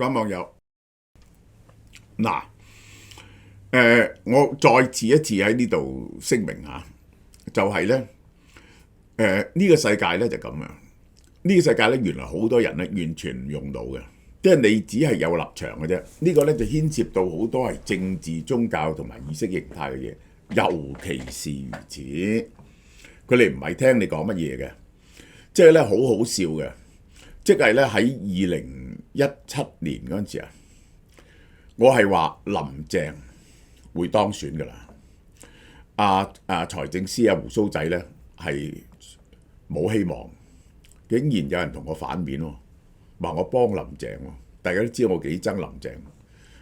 各位網友，嗱，我再次一次喺呢度聲明下，就係咧，呢個世界咧就咁樣，呢個世界咧原來好多人咧完全唔用到嘅，即係你只係有立場嘅啫。呢個咧就牽涉到好多係政治、宗教同埋意識形態嘅嘢，尤其是如此。佢哋唔係聽你講乜嘢嘅，即係咧好好笑嘅，即係咧喺2017年嗰陣時啊，我係話林鄭會當選㗎啦。財政司胡鬚仔咧係冇希望，竟然有人同我反面喎，話我幫林鄭喎。大家都知道我幾憎林鄭，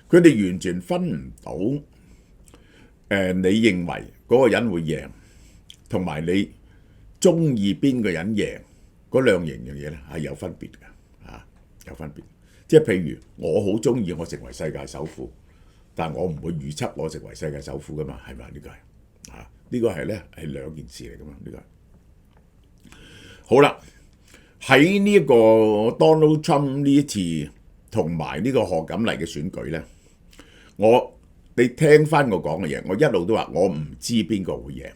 佢哋完全分唔到你認為嗰個人會贏，同埋你中意邊個人贏嗰兩樣嘢咧係有分別嘅，有分別。即係譬如我好中意我成為世界首富，但我唔會預測我成為世界首富噶嘛，係咪？呢個係呢個係咧係兩件事嚟噶嘛，呢個係。好啦，喺呢個 Donald Trump 呢一次同埋呢個賀錦麗嘅選舉咧，你聽翻我講嘅嘢，我一路都話我唔知邊個會贏，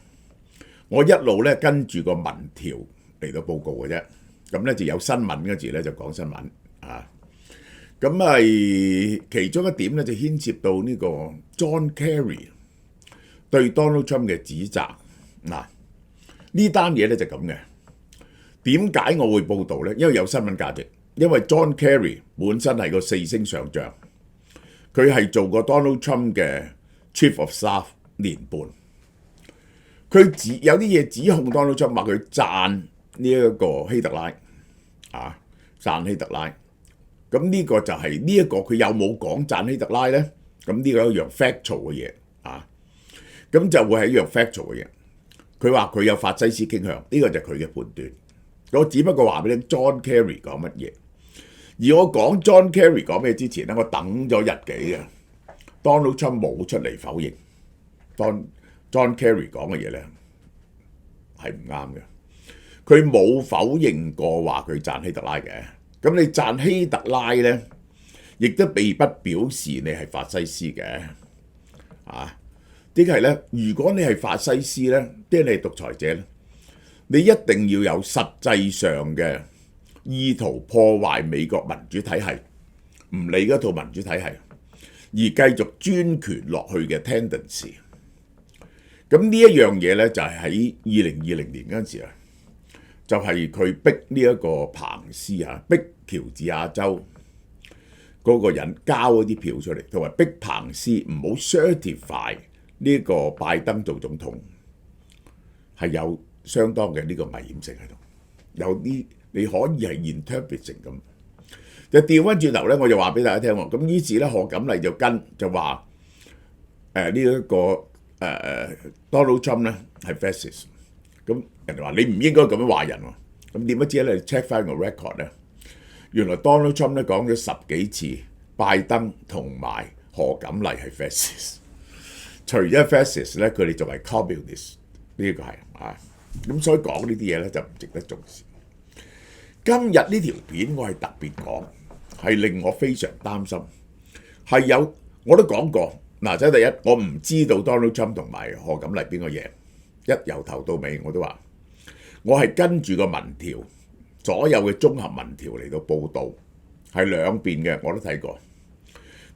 我一路咧跟住個民調嚟到報告嘅啫。咁咧就有新聞嗰時咧就講新聞啊。咁係其中一點咧就牽涉到呢個 John Kerry 對 Donald Trump 嘅指責。嗱，呢單嘢咧就咁嘅。點解我會報導咧？因為有新聞價值。因為 John Kerry 本身係個4星上將，佢係做過 Donald Trump 嘅 Chief of Staff 年半。佢有啲嘢指控 Donald Trump 話佢讚呢一個希特拉讚希特拉。咁呢個就係呢一個佢有冇講讚希特拉咧？咁呢個係一樣 factual 嘅嘢咁就會係一樣 factual 嘅嘢。佢話佢有法西斯傾向，呢個就係佢嘅判斷。我只不過話俾你 John Kerry 講乜嘢，而我講 John Kerry 講咩之前咧，我等咗日幾嘅 Donald Trump 冇出嚟否認。John Kerry 講嘅嘢咧係唔啱嘅，佢冇否認過話佢讚希特拉嘅。咁你讚希特拉咧，亦都並不表示你係法西斯嘅，即係咧，如果你係法西斯咧，即係你係獨裁者咧，你一定要有實際上嘅意圖破壞美國民主體系，唔理嗰套民主體系，而繼續專權落去嘅 tendency。咁呢一樣嘢咧，就係喺2020年嗰陣時啊。就係佢逼呢一個彭斯逼喬治亞州嗰個人交一啲票出嚟，同埋逼彭斯唔好 certify 呢個拜登做總統，係有相當嘅呢個危險性喺度。有啲你可以係 interpret 成咁，就調翻轉頭咧，我就話俾大家聽喎。咁於是咧，賀錦麗就話呢一個Donald Trump 咧係 fascist。咁人哋話你唔應該咁樣話人喎，咁點不知咧？你 check 翻個 record 咧，原來 Donald Trump 咧講咗10幾次拜登同埋賀錦麗係 fascist， 除咗 fascist 咧，佢哋仲係 communist， 呢個係咁所以講呢啲嘢咧就唔值得重視。今日呢條片我係特別講，係令我非常擔心，我都講過嗱，即係第一，我唔知道 Donald Trump 同埋賀錦麗邊個贏。由頭到尾我都話，我係跟住個民調，所有嘅綜合民調嚟到報導，係兩邊嘅我都睇過。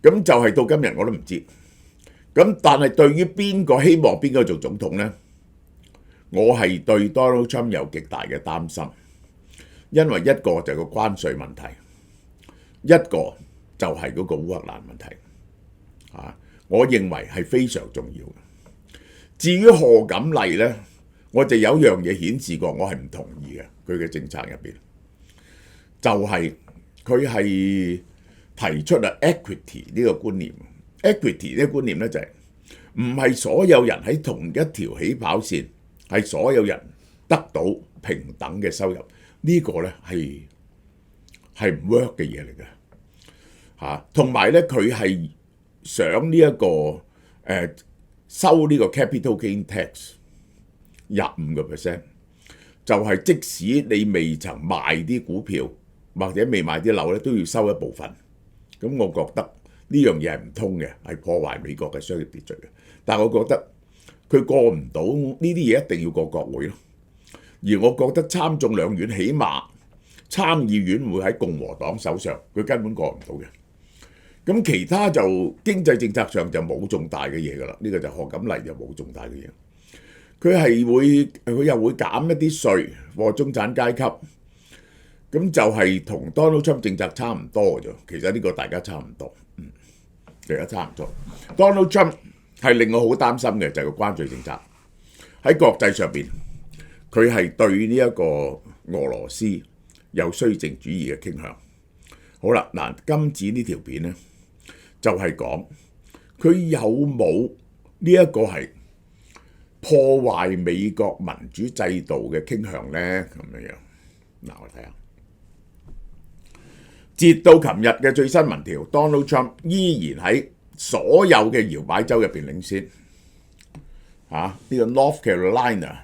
咁就係到今日我都唔知。咁但係對於邊個希望邊個做總統呢？我係對 Donald Trump 有極大嘅擔心，因為一個就係個關稅問題，一個就係嗰個烏克蘭問題。我認為係非常重要嘅。至於賀錦麗咧，我就有樣嘢顯示過，我係唔同意嘅。佢嘅政策入邊，就係佢係提出equity 呢個觀念。equity 呢個觀念咧就係唔係所有人喺同一條起跑線，係所有人得到平等嘅收入。呢個咧係唔 work 嘅嘢嚟嘅。同埋咧佢係想呢一個收呢個 capital gain tax 25%，就係即使你未曾賣啲股票或者未賣啲樓咧，都要收一部分。咁我覺得呢樣嘢係唔通嘅，係破壞美國嘅商業秩序嘅。但係我覺得佢過唔到呢啲嘢，一定要過國會咯。而我覺得參眾兩院起碼參議院會喺共和黨手上，佢根本過唔到嘅。咁其他就經濟政策上就冇重大嘅嘢㗎啦。呢個就賀錦麗就冇重大嘅嘢。佢又會減一啲稅，貨中產階級。咁就係同 Donald Trump 政策差唔多嘅啫。其實呢個大家差唔多，大家差唔多。Donald Trump 係令我好擔心嘅就係個關稅政策喺國際上邊，佢係對呢一個俄羅斯有綏靖主義嘅傾向。好啦，嗱，今次呢條片咧就係講佢有冇呢一個係破壞美國民主制度嘅傾向咧？咁樣，嗱，我睇下。截到琴日嘅最新民調 ，Donald Trump 依然喺所有嘅搖擺州入邊領先。呢個 North Carolina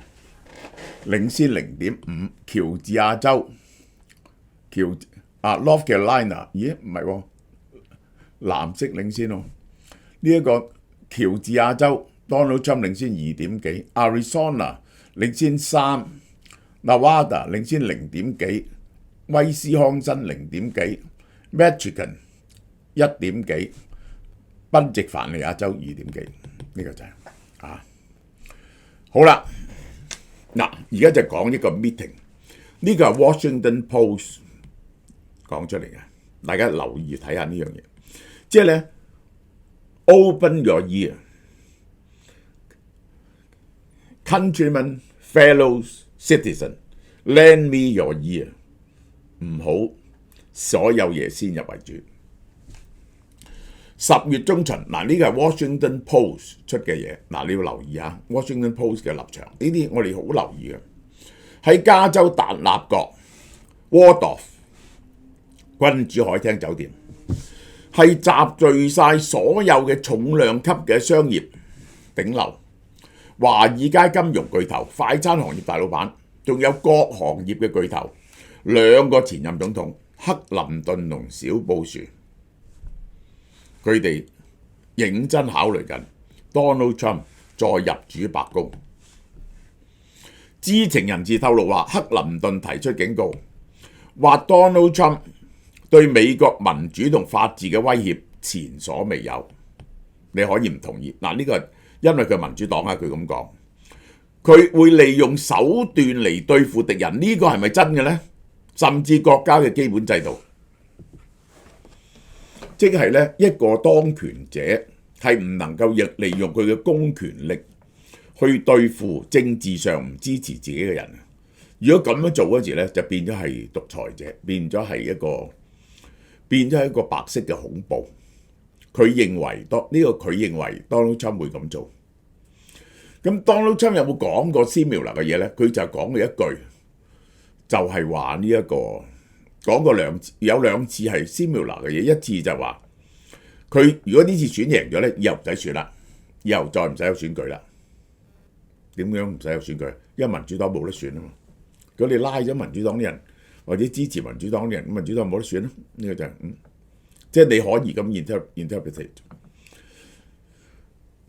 領先0.5，喬治亞州North Carolina， 咦唔係喎，藍色領先喎。呢一個喬治亞州 Donald Trump 領先2點幾 ，Arizona 領先3，Nevada 領先0點幾。威斯康辛0點幾 ，Michigan 1點幾，賓夕凡尼亞州2點幾，呢個就係好啦。嗱，而家就講一個 meeting， 呢個係 Washington Post 講出嚟嘅，大家留意睇下呢樣嘢，即係咧 Open your ear, countrymen, fellows, citizen, lend me your ear。唔好所有嘢先入為主。10月中旬，嗱，呢個係 Washington Post 出嘅嘢，嗱，你要留意下 Washington Post 嘅立場，呢啲我哋好留意嘅。喺加州達納國 Waldorf 君主海廳酒店，係集聚晒所有嘅重量級嘅商業頂流、華爾街金融巨頭、快餐行業大老闆，仲有各行業嘅巨頭。2個前任總統克林頓同小布殊，佢哋認真考慮緊 Donald Trump 再入主白宮。知情人士透露話，克林頓提出警告，話 Donald Trump 對美國民主同法治嘅威脅前所未有。你可以唔同意，嗱，呢個係因為佢民主黨啊，佢咁講，佢會利用手段嚟對付敵人，呢個係咪真嘅呢？甚至國家嘅基本制度，即係咧一個當權者係唔能夠利用佢嘅公權力去對付政治上唔支持自己嘅人。如果咁樣做嗰時咧，就變咗係獨裁者，變咗係一個白色嘅恐怖。佢認為Donald Trump 會咁做。咁 Donald Trump 有冇講過 similar 嘅嘢咧？佢就講過一句。就係話呢一個講過有兩次係 similar 嘅嘢，一次就話佢如果呢次選贏咗咧，以後唔使選啦，以後再唔使有選舉啦。點樣唔使有選舉？因為民主黨冇得選啊嘛。如果你拉咗民主黨啲人或者支持民主黨啲人，咁民主黨冇得選咯。呢個就係即係你可以咁 interpret。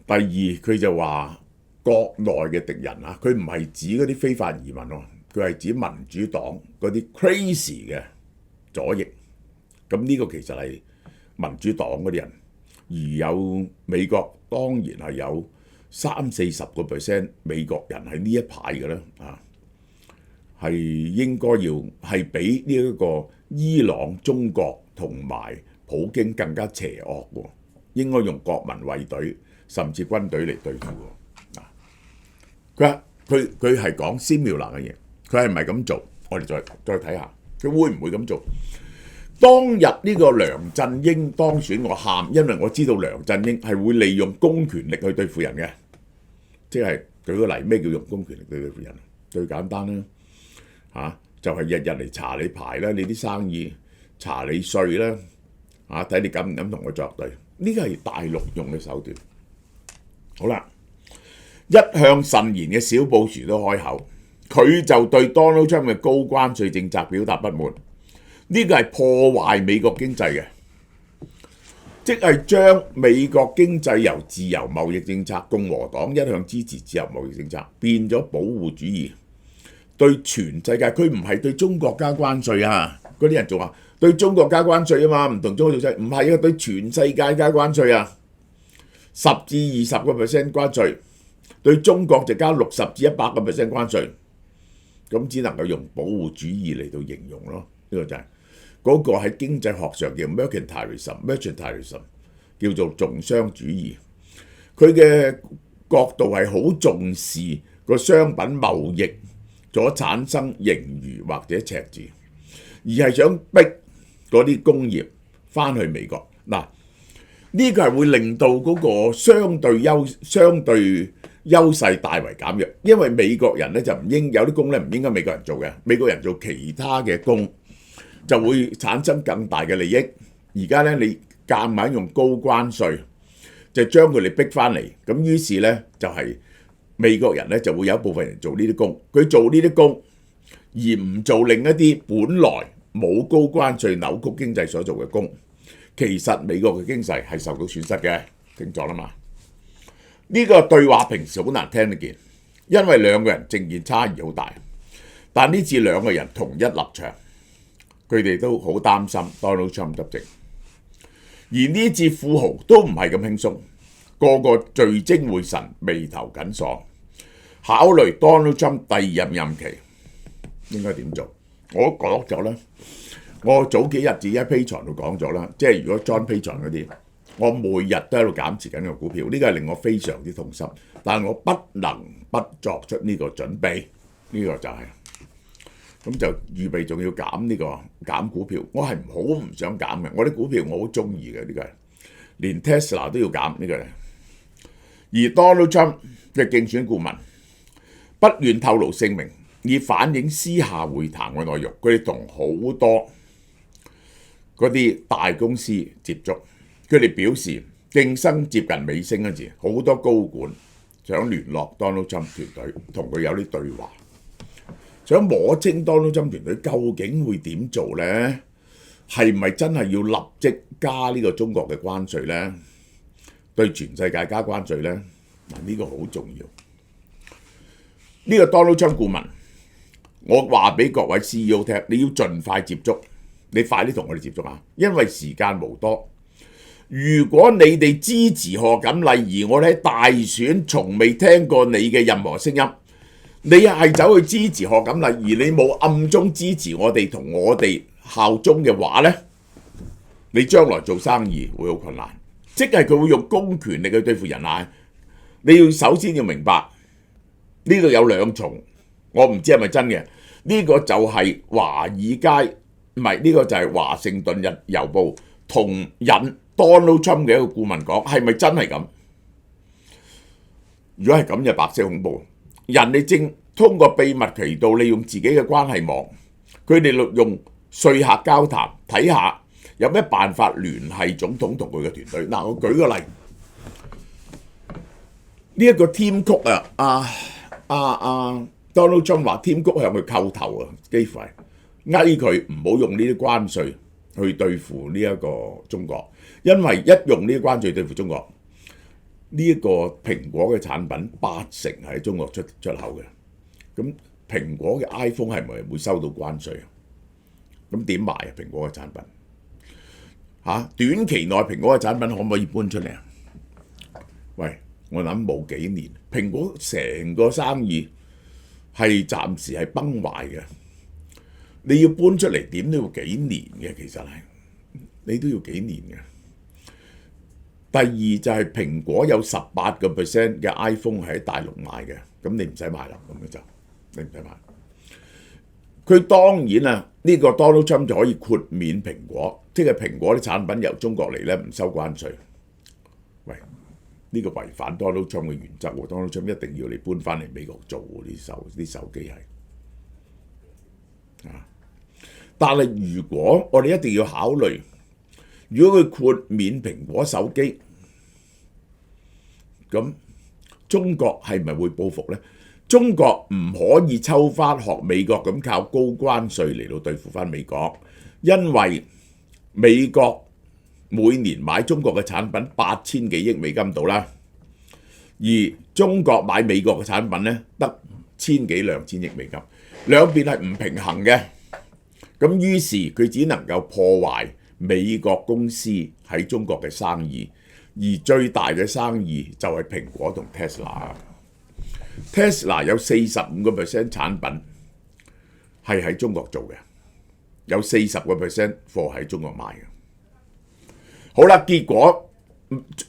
第二，佢就話國內嘅敵人啊，佢唔係指嗰啲非法移民喎。佢係指民主黨嗰啲 crazy 嘅左翼，咁呢個其實係民主黨嗰啲人，而有美國當然係有30-40% 美國人係呢一派嘅啦，係應該要係比呢一個伊朗、中國同埋普京更加邪惡喎，應該用國民衛隊甚至軍隊嚟對付喎。佢係講 similar 嘅嘢。佢係唔係咁做？我哋再睇下，佢會唔會咁做？當日呢個梁振英當選，我喊，因為我知道梁振英係會利用公權力去對付人嘅。即係舉個例，咩叫用公權力去對付人？最簡單啦，就係日日嚟查你牌啦，你啲生意查你稅啦，睇你敢唔敢同我作對？呢個係大陸用嘅手段。好啦，一向慎言嘅小布殊都開口。佢就對 Donald Trump 嘅高關稅政策表達不滿，呢個係破壞美國經濟嘅。即係將美國經濟由自由貿易政策，共和黨一向支持自由貿易政策，變咗保護主義，對全世界，佢唔係對中國加關稅啊！嗰啲人仲話對中國加關稅啊嘛，唔同中國做勢，唔係啊，對全世界加關稅啊，10至20% 關稅，對中國就加60至100% 關稅，咁只能夠用保護主義嚟到形容咯。呢個就係嗰個喺經濟學上叫 mercantilism， 叫做重商主義。佢嘅角度係好重視個商品貿易所產生盈餘或者赤字，而係想逼嗰啲工業翻去美國。嗱，呢個係會令到嗰個相對優勢大為減弱，因為美國人咧就唔應有啲工咧唔應該美國人做嘅，美國人做其他嘅工就會產生更大嘅利益。而家咧你夾硬用高關稅，就將佢哋逼翻嚟，咁於是咧就係美國人咧就會有一部分人做呢啲工，佢做呢啲工而唔做另一啲本來冇高關稅扭曲經濟所做嘅工，其實美國嘅經濟係受到損失嘅，清楚啦嘛？呢個對話平時好難聽得見，因為兩個人政見差異好大，但呢次兩個人同一立場，佢哋都好擔心 Donald Trump 執政，而呢次富豪都唔係咁輕鬆，個個聚精會神、眉頭緊鎖，考慮 Donald Trump 第二任期應該點做。我講咗啦，我早幾日自己喺 Patreon 度講咗啦，即係如果 John Patreon 嗰啲，我每日都喺度減持緊個股票，呢個係令我非常之痛心，但係我不能不作出呢個準備，呢個就係咁就預備仲要減股票，我係好唔想減嘅，我啲股票我好中意嘅，呢個係連 Tesla 都要減呢個係。而 Donald Trump 嘅競選顧問不願透露姓名，以反映私下會談嘅內容。佢哋同好多嗰啲大公司接觸，佢哋表示競爭接近尾聲嗰時，好多高管想聯絡 Donald Trump 團隊，同佢有啲對話，想摸清 Donald Trump 團隊究竟會點做呢？係咪真係要立即加呢個中國嘅關稅呢？對全世界加關稅呢？嗱，呢個好重要。呢個 Donald Trump 顧問，我話俾各位 CEO 聽，你要盡快接觸，你快啲同我哋接觸啊！因為時間無多。如果你哋支持賀錦麗，而我哋喺大選從未聽過你嘅任何聲音，你係走去支持賀錦麗，而你冇暗中支持我哋同我哋效忠嘅話呢，你將來做生意會好困難。即係佢會用公權力去對付人啊！你要首先要明白呢度有兩重，我唔知係咪真嘅。呢個就係華爾街，唔係，呢個就係華盛頓郵報同引 Donald Trump 嘅一個顧問講，係咪真係咁？如果係咁就白色恐怖。人哋正通過秘密渠道利用自己嘅關係網，佢哋用說客交談，睇下有咩辦法聯繫總統同佢嘅團隊。嗱，我舉個例，呢一個 Tim Cook Donald Trump 話 Tim Cook 向佢叩頭啊，幾乎係嗌佢唔好用呢啲關稅去對付呢一個中國，因為一用呢啲關稅對付中國，呢一個蘋果嘅產品80%係喺中國出口嘅，咁蘋果嘅 iPhone 係咪會收到關稅啊？咁點賣啊？蘋果嘅產品短期內蘋果嘅產品可唔可以搬出嚟啊？喂，我諗冇幾年，蘋果成個生意係暫時係崩壞嘅。你要搬出嚟點都要幾年嘅，其實係你都要幾年嘅。第二就係蘋果有18% 嘅 iPhone 係喺大陸賣嘅，咁你唔使買啦，咁就你唔使買。佢當然啊，呢個 Donald Trump 就可以豁免蘋果，即係蘋果啲產品由中國嚟咧唔收關稅。喂，呢個違反 Donald Trump 嘅原則喎，Donald Trump 一定要你搬翻嚟美國做啲手機係但係如果我哋一定要考慮，如果佢豁免蘋果手機，咁中國係咪會報復呢？中國唔可以抽翻學美國咁靠高關稅嚟到對付翻美國，因為美國每年買中國嘅產品8000幾億美金到啦，而中國買美國嘅產品呢，得1000幾2000億美金，兩邊係唔平衡嘅。咁於是佢只能夠破壞美國公司喺中國嘅生意，而最大嘅生意就係蘋果同 Tesla。Tesla 有45% 產品係喺中國做嘅，有40% 貨喺中國賣嘅。好啦，結果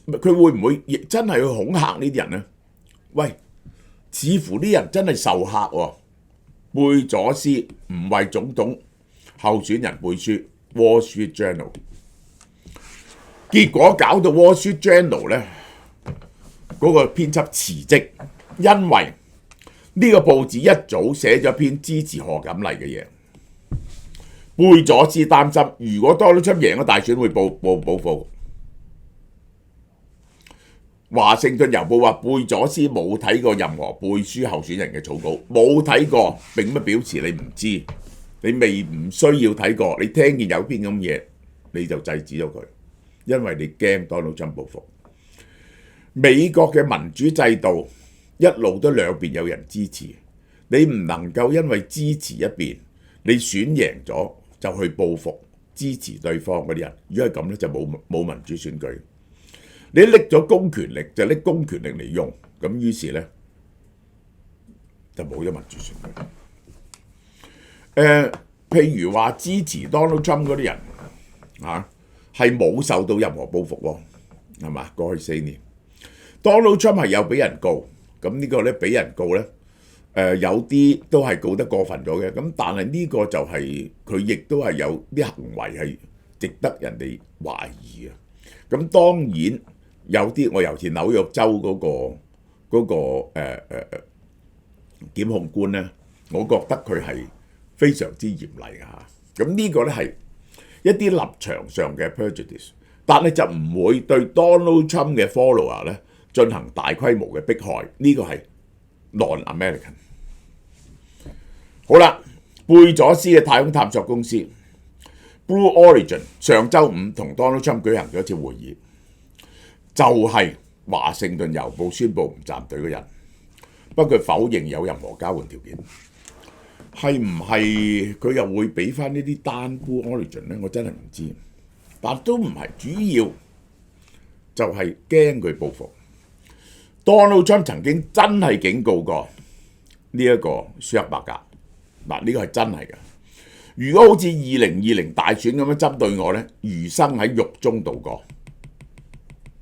佢會唔會亦真係去恐嚇呢啲人呢？喂，似乎啲人真係受嚇喎。貝佐斯唔為總統候選人背書 Wall Street Journal， 結果搞到 Wall Street Journal 呢嗰個編輯辭職，因為呢個報紙一早寫咗篇支持賀錦麗嘅嘢。貝佐斯擔心，如果 Donald Trump 贏咗大選，會報復。華盛頓郵報話，貝佐斯冇睇過任何背書候選人嘅草稿，冇睇過並不表示你唔知，你唔需要睇過，你聽見有篇咁嘢你就制止咗佢，因為你驚 Donald Trump 報復。美國嘅民主制度一路都兩邊有人支持，你唔能夠因為支持一邊，你選贏咗就去報復支持對方嗰啲人。如果係咁咧，就冇民主選舉。你拎咗公權力就拎公權力嚟用，咁於是咧就冇咗民主選舉。譬如話支持 Donald Trump 嗰啲人係冇受到任何報復喎，係嘛？過去4年 Donald Trump 係有俾人告，咁呢個咧俾人告咧，有啲都係告得過分咗嘅，咁但係呢個就係佢亦都係有啲行為係值得人哋懷疑嘅。咁當然有啲，我尤其紐約州嗰個檢控官咧，我覺得佢係非常之嚴厲嘅嚇。咁呢個咧係一啲立場上嘅 prejudice， 但係就唔會對 Donald Trump 嘅 follower 咧進行大規模嘅迫害，呢個係 non-American。好啦，貝佐斯嘅太空探索公司 Blue Origin 上週五同 Donald Trump 舉行咗一次會議，就係華盛頓郵報宣布唔站隊嘅人，不過佢否認有任何交換條件。係唔係佢又會俾翻呢啲單 Blue Origin 呢？我真係唔知，但都唔係，主要就係驚佢報復。Donald Trump 曾經真係警告過呢一個舒克伯格，嗱，呢個係真係嘅。如果好似2020大選咁樣針對我呢，餘生喺獄中度過。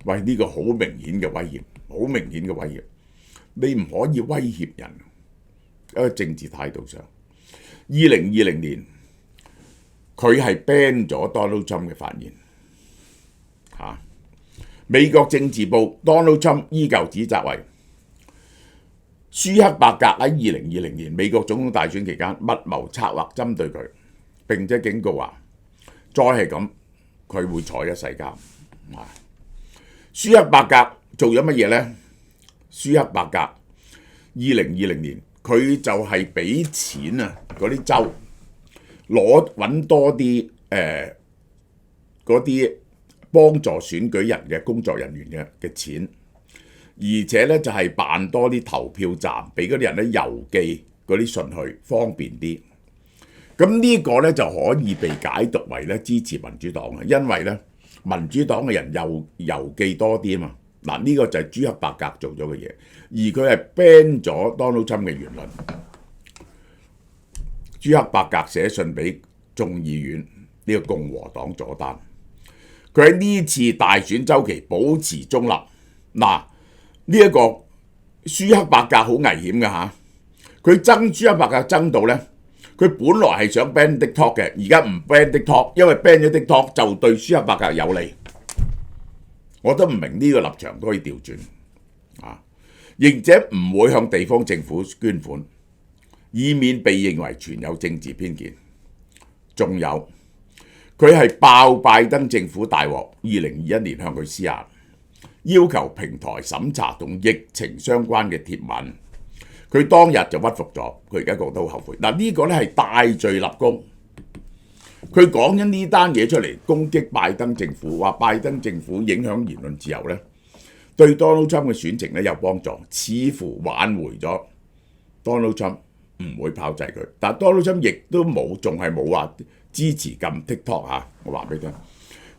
喂，呢個好明顯嘅威脅，好明顯嘅威脅，你唔可以威脅人。一個政治態度上，2020年佢係 ban 咗 Donald Trump 嘅發言嚇。美國政治報 Donald Trump 依舊指責為舒克伯格喺2020年美國總統大選期間密謀策劃針對佢，並且警告話再係咁佢會坐一世監。舒克伯格做咗乜嘢呢？舒克伯格2020年佢就係俾錢啊，嗰啲州揾多啲嗰啲幫助選舉人嘅工作人員嘅錢，而且咧就係辦多啲投票站，俾嗰啲人咧郵寄嗰啲信去，方便啲。咁呢個咧就可以被解讀為咧支持民主黨嘅，因為咧民主黨嘅人又郵寄多啲啊嘛。嗱，呢個就係朱克伯格做咗嘅嘢，而佢係 ban 咗 Donald Trump 嘅言論。朱克伯格寫信俾眾議院呢個共和黨佐丹，佢喺呢次大選週期保持中立。嗱，呢一個舒克伯格好危險嘅嚇，佢憎朱克伯格憎到咧，佢本來係想 ban TikTok 嘅，而家唔 ban TikTok，因為 ban 咗 TikTok 就對舒克伯格有利。我都唔明呢個立場都可以調轉啊，而且唔會向地方政府捐款，以免被認為存有政治偏見。仲有佢係爆拜登政府大鑊，2021年向佢施壓，要求平台審查同疫情相關嘅貼文，佢當日就屈服咗，佢而家覺得好後悔。嗱，呢個咧係大罪立功。佢講緊呢單嘢出嚟攻擊拜登政府，話拜登政府影響言論自由呢，對 Donald Trump 嘅選情呢有幫助，似乎挽回咗 Donald Trump 唔會炮製佢。但 Donald Trump 亦都仲係冇話支持禁 TikTok 嚇，我話俾你聽。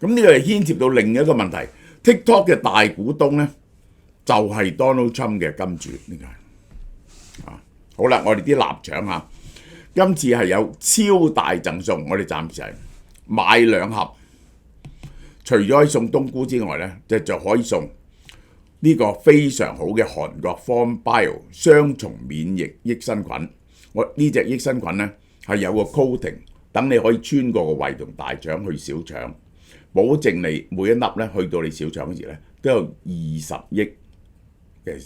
咁呢個係牽涉到另一個問題 ，TikTok 嘅大股東呢，就係 Donald Trump 嘅金主呢個啊。好啦，我哋啲臘腸嚇。今次係有超大贈送，我哋暫時係買2盒，除咗可以送冬菇之外呢，就可以送呢個非常好嘅韓國 Form Bio 雙重免疫益生菌。我呢隻益生菌呢係有個 coating， 等你可以穿過個胃同大腸去小腸，保證你每一粒呢去到你小腸嗰時呢都有20億嘅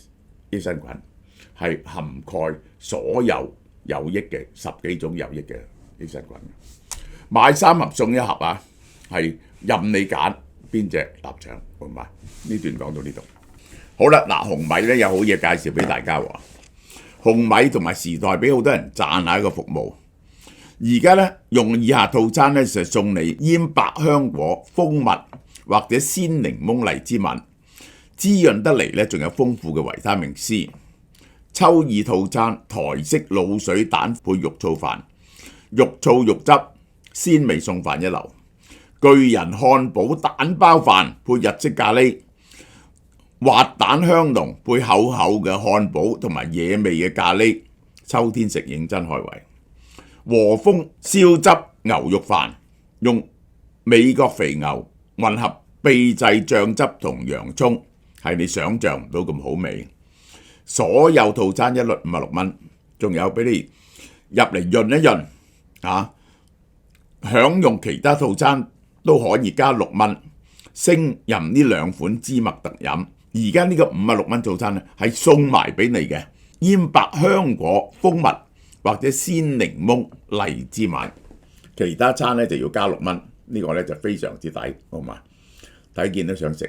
益生菌，係涵蓋所有有益嘅10幾種有益嘅益生菌。買3盒送1盒啊，係任你揀邊隻臘腸好唔好？呢段講到呢度。好啦，嗱，紅米咧有好嘢介紹俾大家喎。紅米同埋時代俾好多人讚下一個服務。而家咧用以下套餐咧就送你醃百香果、蜂蜜或者鮮檸檬荔枝蜜，滋潤得嚟咧，仲有豐富嘅維他命 C。秋意套餐台式滷水蛋配肉燥飯，肉燥肉汁鮮味餸飯一流。巨人漢堡蛋包飯配日式咖喱，滑蛋香濃配厚厚嘅漢堡同埋野味嘅咖喱，秋天食認真開胃。和風燒汁牛肉飯，用美國肥牛混合秘製醬汁同洋葱，係你想象唔到咁好味。所有套餐一律56蚊，仲有俾你入嚟潤一潤啊！享用其他套餐都可以加6蚊，升任呢2款芝麥特飲。而家呢個56蚊套餐咧係送埋俾你嘅，醃百香果、蜂蜜或者鮮檸檬荔枝蜜。其他餐咧就要加6蚊，呢個咧就非常之抵，好嘛？睇見都想食。